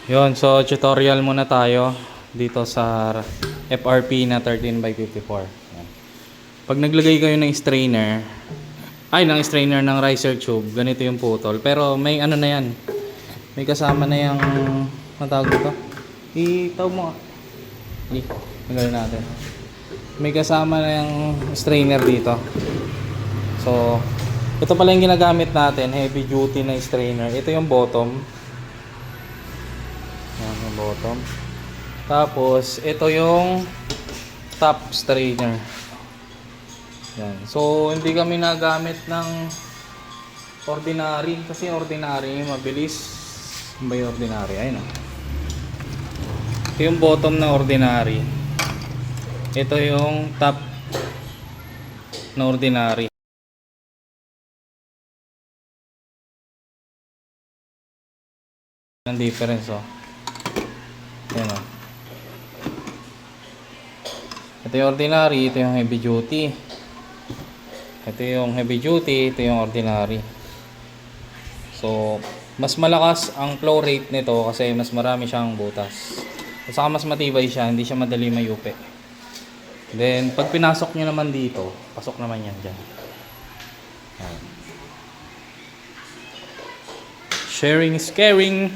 Yon, so tutorial muna tayo dito sa FRP na 13x54. Yan. Pag naglagay kayo ng strainer, ng riser tube, ganito yung putol. Pero may ano na yan. May kasama na yung matawag dito. Itawag mo. Tanggalin natin. May kasama na yung strainer dito. So, ito pala yung ginagamit natin, heavy duty na strainer. Ito yung bottom. Yan yung bottom. Tapos, ito yung top strainer. Yan. So, hindi kami nagamit ng ordinary. Kasi ordinary, mabilis. Ano ba yung ordinary? Ayun o. Ito yung bottom na ordinary. Ito yung top na ordinary. Ang difference oh. Yan o. Ito yung ordinary, ito yung heavy duty. Ito yung heavy duty, ito yung ordinary. So, mas malakas ang flow rate nito kasi mas marami siyang butas. At saka mas matibay siya, hindi siya madali mayupi. Then, pag pinasok nyo naman dito, pasok naman yan dyan. Sharing is caring.